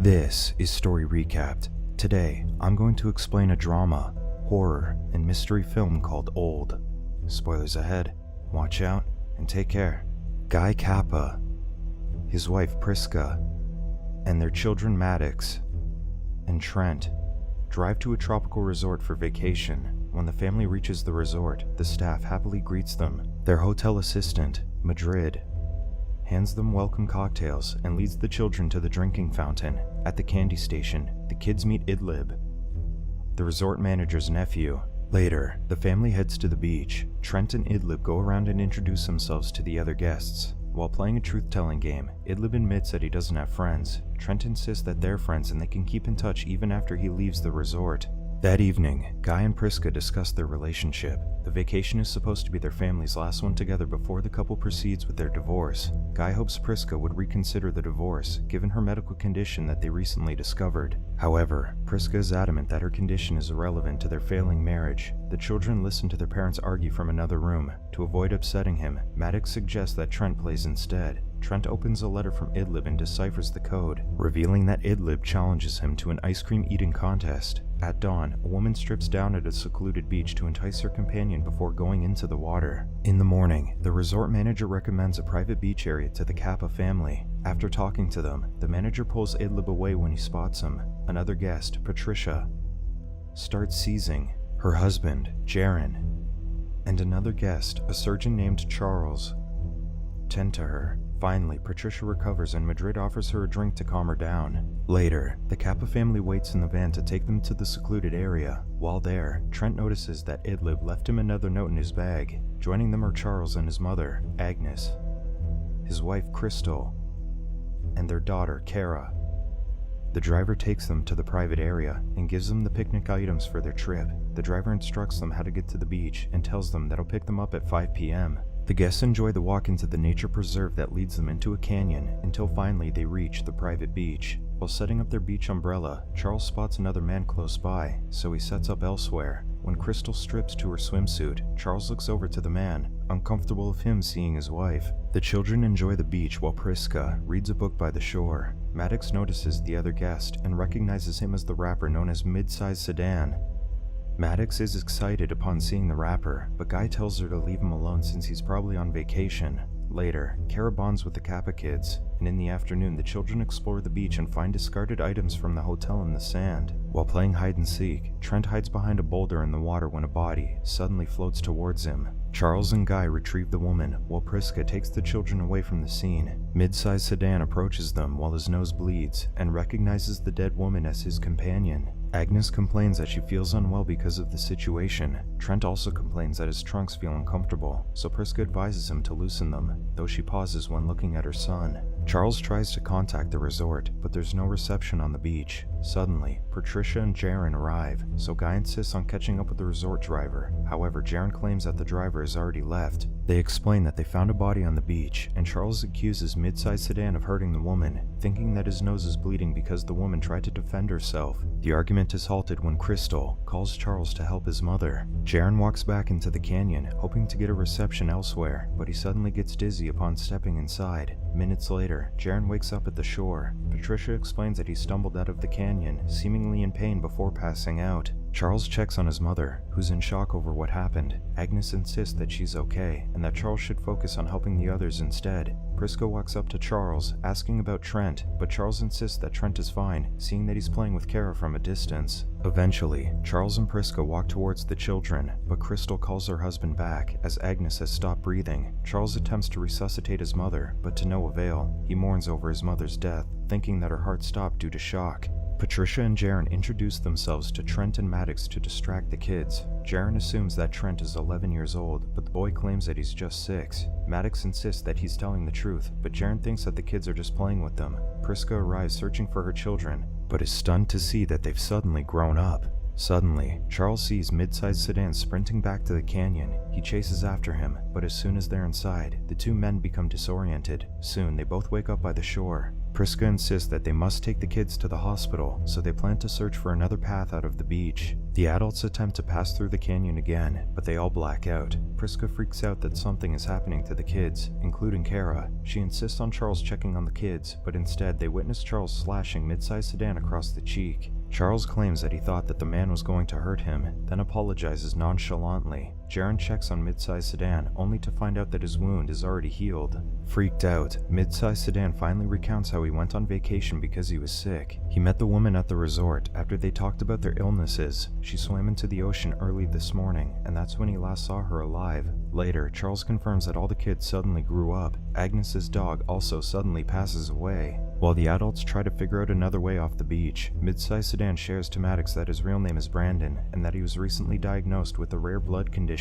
This is Story Recapped. Today, I'm going to explain a drama, horror, and mystery film called Old. Spoilers ahead. Watch out and take care. Guy Cappa, his wife Prisca, and their children Maddox and Trent drive to a tropical resort for vacation. When the family reaches the resort, the staff happily greets them. Their hotel assistant, Madrid, hands them welcome cocktails and leads the children to the drinking fountain. At the candy station, the kids meet Idlib, the resort manager's nephew. Later, the family heads to the beach. Trent and Idlib go around and introduce themselves to the other guests. While playing a truth-telling game, Idlib admits that he doesn't have friends. Trent insists that they're friends and they can keep in touch even after he leaves the resort. That evening, Guy and Prisca discuss their relationship. The vacation is supposed to be their family's last one together before the couple proceeds with their divorce. Guy hopes Prisca would reconsider the divorce, given her medical condition that they recently discovered. However, Prisca is adamant that her condition is irrelevant to their failing marriage. The children listen to their parents argue from another room. To avoid upsetting him, Maddox suggests that Trent plays instead. Trent opens a letter from Idlib and deciphers the code, revealing that Idlib challenges him to an ice cream eating contest. At dawn, a woman strips down at a secluded beach to entice her companion before going into the water. In the morning, the resort manager recommends a private beach area to the Kappa family. After talking to them, the manager pulls Idlib away when he spots him. Another guest, Patricia, starts seizing. Her husband, Jaron, and another guest, a surgeon named Charles, tend to her. Finally, Patricia recovers and Madrid offers her a drink to calm her down. Later, the Kappa family waits in the van to take them to the secluded area. While there, Trent notices that Idlib left him another note in his bag. Joining them are Charles and his mother, Agnes, his wife Crystal, and their daughter, Kara. The driver takes them to the private area and gives them the picnic items for their trip. The driver instructs them how to get to the beach and tells them that he'll pick them up at 5 p.m. The guests enjoy the walk into the nature preserve that leads them into a canyon until finally they reach the private beach. While setting up their beach umbrella, Charles spots another man close by, so he sets up elsewhere. When Crystal strips to her swimsuit, Charles looks over to the man, uncomfortable of him seeing his wife. The children enjoy the beach while Prisca reads a book by the shore. Maddox notices the other guest and recognizes him as the rapper known as Mid-Size Sedan. Maddox is excited upon seeing the rapper, but Guy tells her to leave him alone since he's probably on vacation. Later, Kara bonds with the Kappa kids, and in the afternoon the children explore the beach and find discarded items from the hotel in the sand. While playing hide and seek, Trent hides behind a boulder in the water when a body suddenly floats towards him. Charles and Guy retrieve the woman, while Prisca takes the children away from the scene. Mid-sized Sedan approaches them while his nose bleeds, and recognizes the dead woman as his companion. Agnes complains that she feels unwell because of the situation. Trent also complains that his trunks feel uncomfortable, so Prisca advises him to loosen them, though she pauses when looking at her son. Charles tries to contact the resort, but there's no reception on the beach. Suddenly, Patricia and Jaron arrive, so Guy insists on catching up with the resort driver. However, Jaron claims that the driver has already left. They explain that they found a body on the beach, and Charles accuses Mid-Size Sedan of hurting the woman, thinking that his nose is bleeding because the woman tried to defend herself. The argument is halted when Crystal calls Charles to help his mother. Jaron walks back into the canyon, hoping to get a reception elsewhere, but he suddenly gets dizzy upon stepping inside. Minutes later, Jaron wakes up at the shore. Patricia explains that he stumbled out of the canyon, seemingly in pain before passing out. Charles checks on his mother, who's in shock over what happened. Agnes insists that she's okay, and that Charles should focus on helping the others instead. Prisca walks up to Charles, asking about Trent, but Charles insists that Trent is fine, seeing that he's playing with Kara from a distance. Eventually, Charles and Prisca walk towards the children, but Crystal calls her husband back as Agnes has stopped breathing. Charles attempts to resuscitate his mother, but to no avail. He mourns over his mother's death, thinking that her heart stopped due to shock. Patricia and Jaron introduce themselves to Trent and Maddox to distract the kids. Jaron assumes that Trent is 11 years old, but the boy claims that he's just 6. Maddox insists that he's telling the truth, but Jaron thinks that the kids are just playing with them. Prisca arrives searching for her children, but is stunned to see that they've suddenly grown up. Suddenly, Charles sees Mid-Sized Sedan sprinting back to the canyon. He chases after him, but as soon as they're inside, the two men become disoriented. Soon, they both wake up by the shore. Prisca insists that they must take the kids to the hospital, so they plan to search for another path out of the beach. The adults attempt to pass through the canyon again, but they all black out. Prisca freaks out that something is happening to the kids, including Kara. She insists on Charles checking on the kids, but instead they witness Charles slashing mid-sized sedan across the cheek. Charles claims that he thought that the man was going to hurt him, then apologizes nonchalantly. Jaren checks on mid-sized sedan, only to find out that his wound is already healed. Freaked out, mid-sized sedan finally recounts how he went on vacation because he was sick. He met the woman at the resort. After they talked about their illnesses, she swam into the ocean early this morning, and that's when he last saw her alive. Later, Charles confirms that all the kids suddenly grew up. Agnes's dog also suddenly passes away. While the adults try to figure out another way off the beach, mid-sized sedan shares to Maddox that his real name is Brandon, and that he was recently diagnosed with a rare blood condition.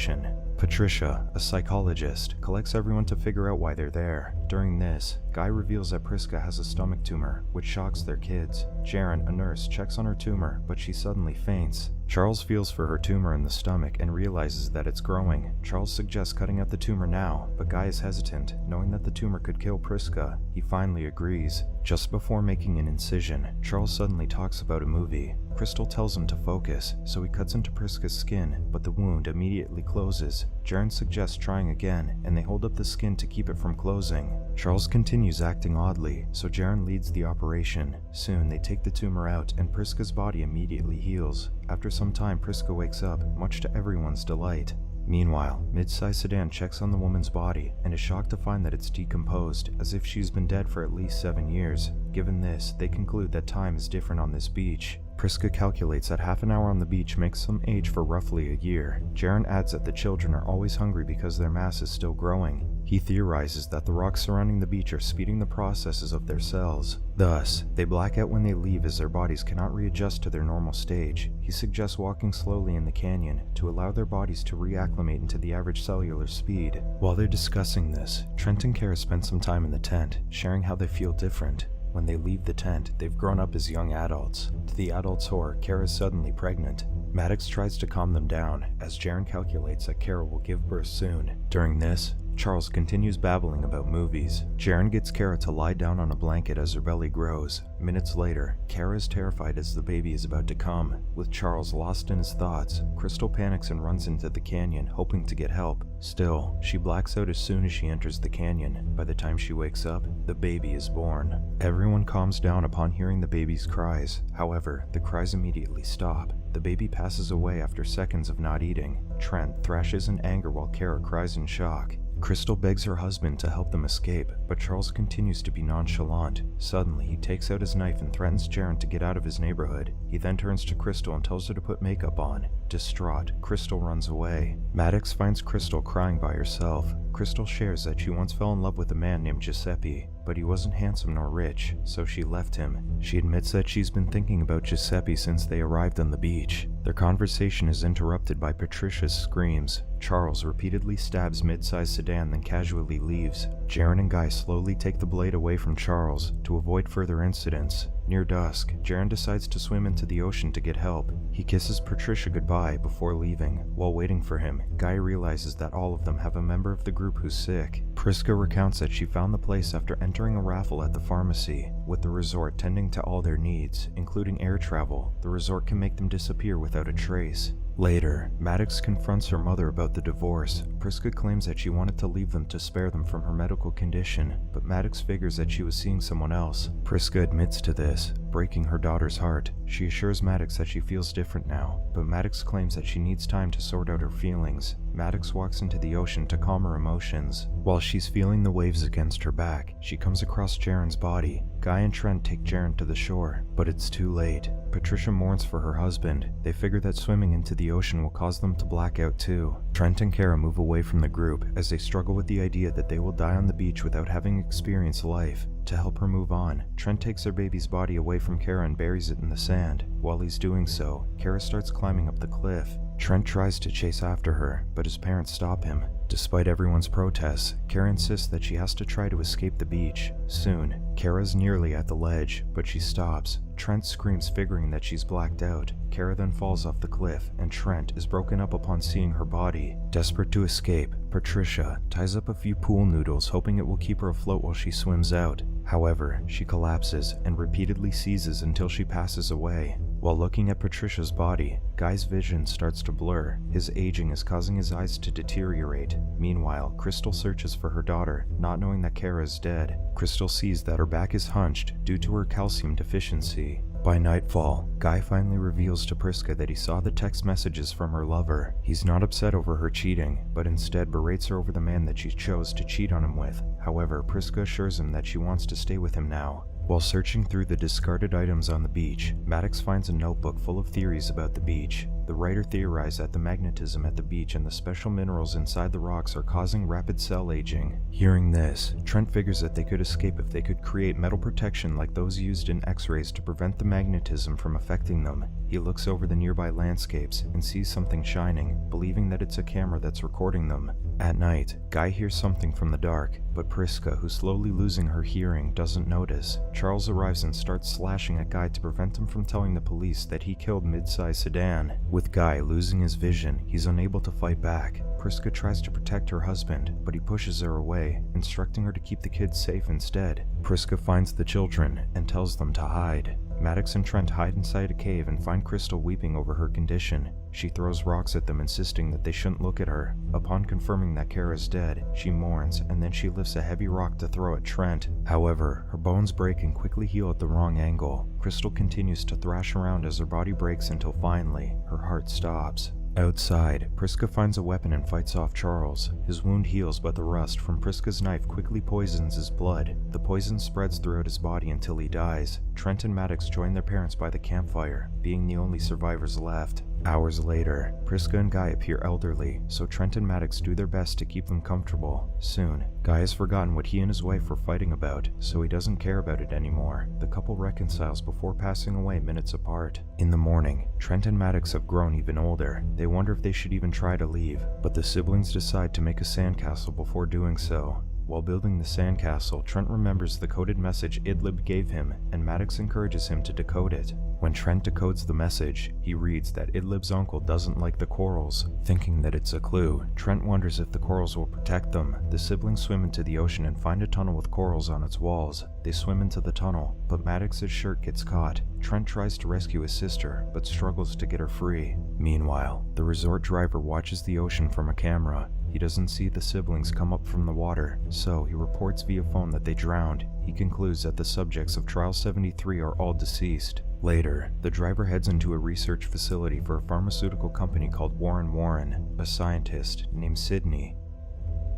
Patricia, a psychologist, collects everyone to figure out why they're there. During this, Guy reveals that Prisca has a stomach tumor, which shocks their kids. Jaren, a nurse, checks on her tumor, but she suddenly faints. Charles feels for her tumor in the stomach and realizes that it's growing. Charles suggests cutting out the tumor now, but Guy is hesitant, knowing that the tumor could kill Prisca. He finally agrees. Just before making an incision, Charles suddenly talks about a movie. Crystal tells him to focus, so he cuts into Prisca's skin, but the wound immediately closes. Jaren suggests trying again, and they hold up the skin to keep it from closing. Charles continues acting oddly, so Jaren leads the operation. Soon, they take the tumor out, and Prisca's body immediately heals. After some time, Prisca wakes up, much to everyone's delight. Meanwhile, mid-sized sedan checks on the woman's body and is shocked to find that it's decomposed, as if she's been dead for at least 7 years. Given this, they conclude that time is different on this beach. Prisca calculates that half an hour on the beach makes them age for roughly a year. Jaren adds that the children are always hungry because their mass is still growing. He theorizes that the rocks surrounding the beach are speeding the processes of their cells. Thus, they black out when they leave as their bodies cannot readjust to their normal stage. He suggests walking slowly in the canyon to allow their bodies to reacclimate into the average cellular speed. While they're discussing this, Trent and Kara spend some time in the tent, sharing how they feel different. When they leave the tent, they've grown up as young adults. To the adults' horror, Kara is suddenly pregnant. Maddox tries to calm them down, as Jaren calculates that Kara will give birth soon. During this, Charles continues babbling about movies. Jaren gets Kara to lie down on a blanket as her belly grows. Minutes later, Kara is terrified as the baby is about to come. With Charles lost in his thoughts, Crystal panics and runs into the canyon, hoping to get help. Still, she blacks out as soon as she enters the canyon. By the time she wakes up, the baby is born. Everyone calms down upon hearing the baby's cries. However, the cries immediately stop. The baby passes away after seconds of not eating. Trent thrashes in anger while Kara cries in shock. Crystal begs her husband to help them escape, but Charles continues to be nonchalant. Suddenly, he takes out his knife and threatens Jaren to get out of his neighborhood. He then turns to Crystal and tells her to put makeup on. Distraught, Crystal runs away. Maddox finds Crystal crying by herself. Crystal shares that she once fell in love with a man named Giuseppe, but he wasn't handsome nor rich, so she left him. She admits that she's been thinking about Giuseppe since they arrived on the beach. Their conversation is interrupted by Patricia's screams. Charles repeatedly stabs mid-sized sedan, then casually leaves. Jaren and Guy slowly take the blade away from Charles to avoid further incidents. Near dusk, Jaren decides to swim into the ocean to get help. He kisses Patricia goodbye before leaving. While waiting for him, Guy realizes that all of them have a member of the group who's sick. Prisca recounts that she found the place after entering a raffle at the pharmacy. With the resort tending to all their needs, including air travel, the resort can make them disappear without a trace. Later, Maddox confronts her mother about the divorce. Prisca claims that she wanted to leave them to spare them from her medical condition, but Maddox figures that she was seeing someone else. Prisca admits to this, breaking her daughter's heart. She assures Maddox that she feels different now, but Maddox claims that she needs time to sort out her feelings. Maddox walks into the ocean to calm her emotions. While she's feeling the waves against her back, she comes across Jaren's body. Guy and Trent take Jaren to the shore, but it's too late. Patricia mourns for her husband. They figure that swimming into the ocean will cause them to black out too. Trent and Kara move away from the group as they struggle with the idea that they will die on the beach without having experienced life. To help her move on, Trent takes their baby's body away from Kara and buries it in the sand. While he's doing so, Kara starts climbing up the cliff. Trent tries to chase after her, but his parents stop him. Despite everyone's protests, Kara insists that she has to try to escape the beach. Soon, Kara's nearly at the ledge, but she stops. Trent screams, figuring that she's blacked out. Kara then falls off the cliff, and Trent is broken up upon seeing her body. Desperate to escape, Patricia ties up a few pool noodles, hoping it will keep her afloat while she swims out. However, she collapses and repeatedly seizes until she passes away. While looking at Patricia's body, Guy's vision starts to blur. His aging is causing his eyes to deteriorate. Meanwhile, Crystal searches for her daughter, not knowing that Kara is dead. Crystal sees that her back is hunched due to her calcium deficiency. By nightfall, Guy finally reveals to Prisca that he saw the text messages from her lover. He's not upset over her cheating, but instead berates her over the man that she chose to cheat on him with. However, Prisca assures him that she wants to stay with him now. While searching through the discarded items on the beach, Maddox finds a notebook full of theories about the beach. The writer theorized that the magnetism at the beach and the special minerals inside the rocks are causing rapid cell aging. Hearing this, Trent figures that they could escape if they could create metal protection like those used in X-rays to prevent the magnetism from affecting them. He looks over the nearby landscapes and sees something shining, believing that it's a camera that's recording them. At night, Guy hears something from the dark, but Prisca, who's slowly losing her hearing, doesn't notice. Charles arrives and starts slashing at Guy to prevent him from telling the police that he killed mid-sized sedan. With Guy losing his vision, he's unable to fight back. Prisca tries to protect her husband, but he pushes her away, instructing her to keep the kids safe instead. Prisca finds the children and tells them to hide. Maddox and Trent hide inside a cave and find Crystal weeping over her condition. She throws rocks at them, insisting that they shouldn't look at her. Upon confirming that Kara's dead, she mourns, and then she lifts a heavy rock to throw at Trent. However, her bones break and quickly heal at the wrong angle. Crystal continues to thrash around as her body breaks until finally, her heart stops. Outside, Prisca finds a weapon and fights off Charles. His wound heals, but the rust from Prisca's knife quickly poisons his blood. The poison spreads throughout his body until he dies. Trent and Maddox join their parents by the campfire, being the only survivors left. Hours later, Prisca and Guy appear elderly, so Trent and Maddox do their best to keep them comfortable. Soon, Guy has forgotten what he and his wife were fighting about, so he doesn't care about it anymore. The couple reconciles before passing away minutes apart. In the morning, Trent and Maddox have grown even older. They wonder if they should even try to leave, but the siblings decide to make a sandcastle before doing so. While building the sandcastle, Trent remembers the coded message Idlib gave him, and Maddox encourages him to decode it. When Trent decodes the message, he reads that Idlib's uncle doesn't like the corals. Thinking that it's a clue, Trent wonders if the corals will protect them. The siblings swim into the ocean and find a tunnel with corals on its walls. They swim into the tunnel, but Maddox's shirt gets caught. Trent tries to rescue his sister, but struggles to get her free. Meanwhile, the resort driver watches the ocean from a camera. He doesn't see the siblings come up from the water, so he reports via phone that they drowned. He concludes that the subjects of Trial 73 are all deceased. Later, the driver heads into a research facility for a pharmaceutical company called Warren. A scientist named Sydney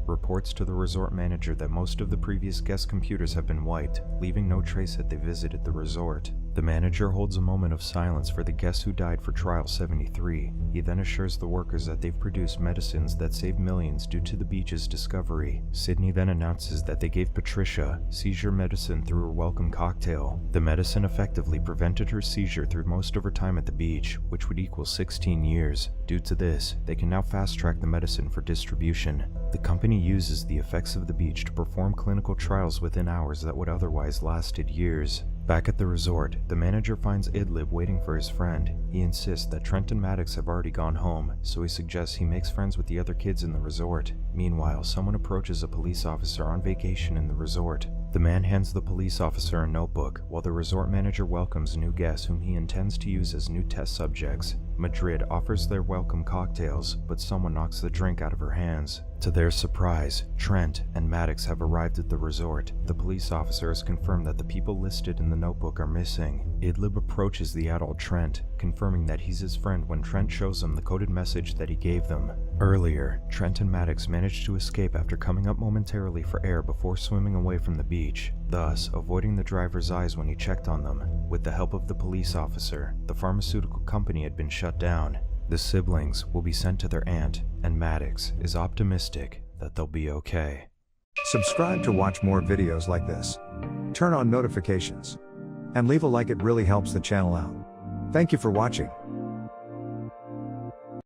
reports to the resort manager that most of the previous guest computers have been wiped, leaving no trace that they visited the resort. The manager holds a moment of silence for the guests who died for Trial 73. He then assures the workers that they've produced medicines that saved millions due to the beach's discovery. Sydney then announces that they gave Patricia seizure medicine through her welcome cocktail. The medicine effectively prevented her seizure through most of her time at the beach, which would equal 16 years. Due to this, they can now fast-track the medicine for distribution. The company uses the effects of the beach to perform clinical trials within hours that would otherwise lasted years. Back at the resort, the manager finds Idlib waiting for his friend. He insists that Trent and Maddox have already gone home, so he suggests he makes friends with the other kids in the resort. Meanwhile, someone approaches a police officer on vacation in the resort. The man hands the police officer a notebook, while the resort manager welcomes new guests whom he intends to use as new test subjects. Madrid offers their welcome cocktails, but someone knocks the drink out of her hands. To their surprise, Trent and Maddox have arrived at the resort. The police officer has confirmed that the people listed in the notebook are missing. Idlib approaches the adult Trent, confirming that he's his friend when Trent shows him the coded message that he gave them. Earlier, Trent and Maddox managed to escape after coming up momentarily for air before swimming away from the beach, thus avoiding the driver's eyes when he checked on them. With the help of the police officer, the pharmaceutical company had been shut down. The siblings will be sent to their aunt, and Maddox is optimistic that they'll be okay. Subscribe to watch more videos like this. Turn on notifications. And leave a like, it really helps the channel out. Thank you for watching.